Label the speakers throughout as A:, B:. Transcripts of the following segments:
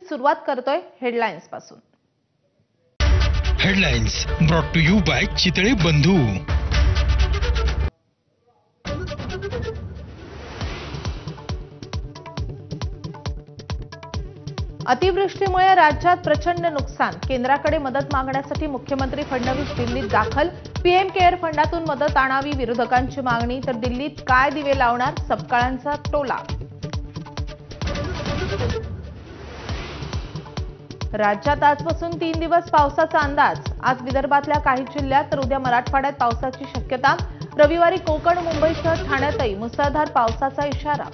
A: सुरुवात करतोय हेडलाईन्स पासून।
B: Headlines brought to you by Chitale Bandhu.
A: अतिवृष्टीमुळे राज्यात प्रचंड नुकसान, केंद्राकडे मदत मागण्यासाठी मुख्यमंत्री फडणवीस दिल्लीत दाखल। पीएम केअर फंडातून मदत आणावी विरोधकांची मागणी, तर दिल्लीत काय दिवे लावणार सपकाळांचा टोला। राज्यात आजपासून 3 दिवस पावसाचा अंदाज। आज विदर्भातल्या काही जिल्ह्यात तर उद्या मराठवाड्यात पावसाची शक्यता। रविवारी कोकण, मुंबईसह ठाण्यातही मुसळधार पावसाचा इशारा।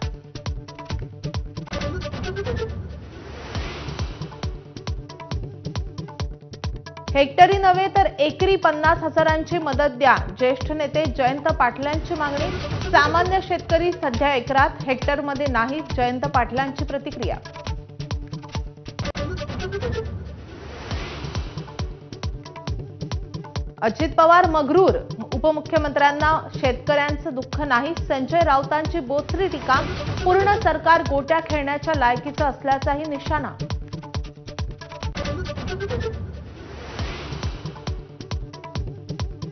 A: हेक्टरी नव्हे तर एकरी 50,000ची मदत द्या, ज्येष्ठ नेते जयंत पाटलांची मागणी। सामान्य शेतकरी सध्या एकरात, हेक्टरमध्ये नाही, जयंत पाटलांची प्रतिक्रिया। अजित पवार मग्रूर, उपमुख्यमंत्र्यांना शेतकऱ्यांचं दुःख नाही, संजय राऊतांची बोचरी टीका। पूर्ण सरकार गोट्या खेळण्याच्या लायकीचं असल्याचाही निशाणा।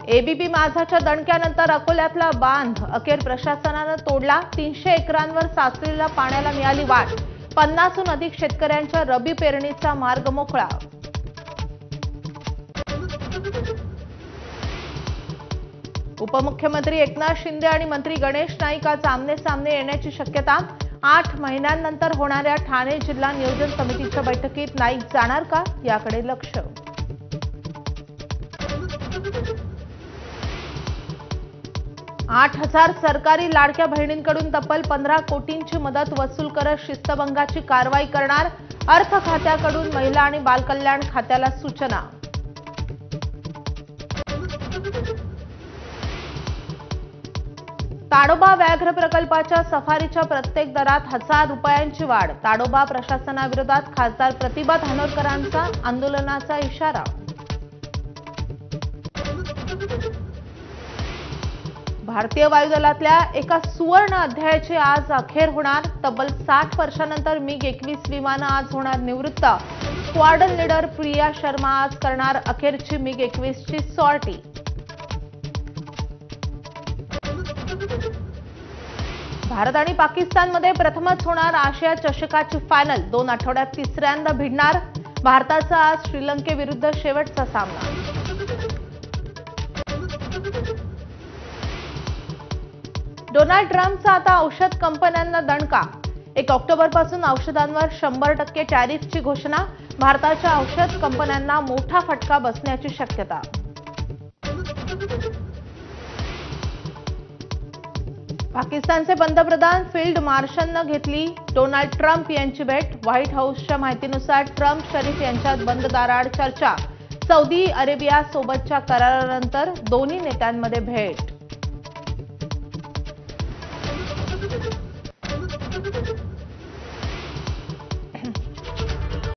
A: एबीपी माझाच्या दणक्यानंतर अकोल्यातला बांध अखेर प्रशासनानं तोडला। 300 एकरांवर साचलेल्या पाण्याला मिळाली वाट। 50हून अधिक शेतकऱ्यांच्या रबी पेरणीचा मार्ग मोकळा। उपमुख्यमंत्री एकनाथ शिंदे आणि मंत्री गणेश नाईक आज आमने-सामने येण्याची शक्यता। 8 महिन्यांनंतर होणाऱ्या ठाणे जिल्हा नियोजन समितीच्या बैठकीत नाईक जाणार का, याकडे लक्ष। 8,000 सरकारी लाडक्या बहिणींकडून तब्बल 15 कोटींची मदत वसूल करत शिस्तभंगाची कारवाई करणार। अर्थ खात्याकडून महिला आणि बालकल्याण खात्याला सूचना। ताडोबा व्याघ्र प्रकल्पाच्या सफारीच्या प्रत्येक दरात 1000 रुपयांची वाढ। ताडोबा प्रशासनाविरोधात खासदार प्रतिभा धानोरकरांचा आंदोलनाचा इशारा। भारतीय वायुदलातल्या एका सुवर्ण अध्यायाची आज अखेर होणार। तब्बल 60 वर्षांनंतर MiG-21 विमानं आज होणार निवृत्त। स्क्वाड्रन लीडर प्रिया शर्मा आज करणार अखेरची MiG-21 ची सॉर्टी। भारत आणि पाकिस्तानमध्ये प्रथमच होणार आशिया चषकाची फायनल। 2 आठवड्यात तिसऱ्यांदा भिडणार। भारताचा आज श्रीलंकेविरुद्ध शेवटचा सामना। डोनाल्ड ट्रम्पचा आता औषध कंपन्यांना दणका। 1 ऑक्टोबरपासून औषधांवर 100% टॅरिफची घोषणा। भारताच्या औषध कंपन्यांना मोठा फटका बसण्याची शक्यता। पाकिस्तानचे पंतप्रधान फील्ड मार्शलनं घेतली डोनाल्ड ट्रम्प यांची भेट। व्हाईट हाऊसच्या माहितीनुसार ट्रम्प शरीफ यांच्यात बंद दाराआड चर्चा। सौदी अरेबियासोबतच्या करारानंतर दोन्ही नेत्यांमध्ये भेट।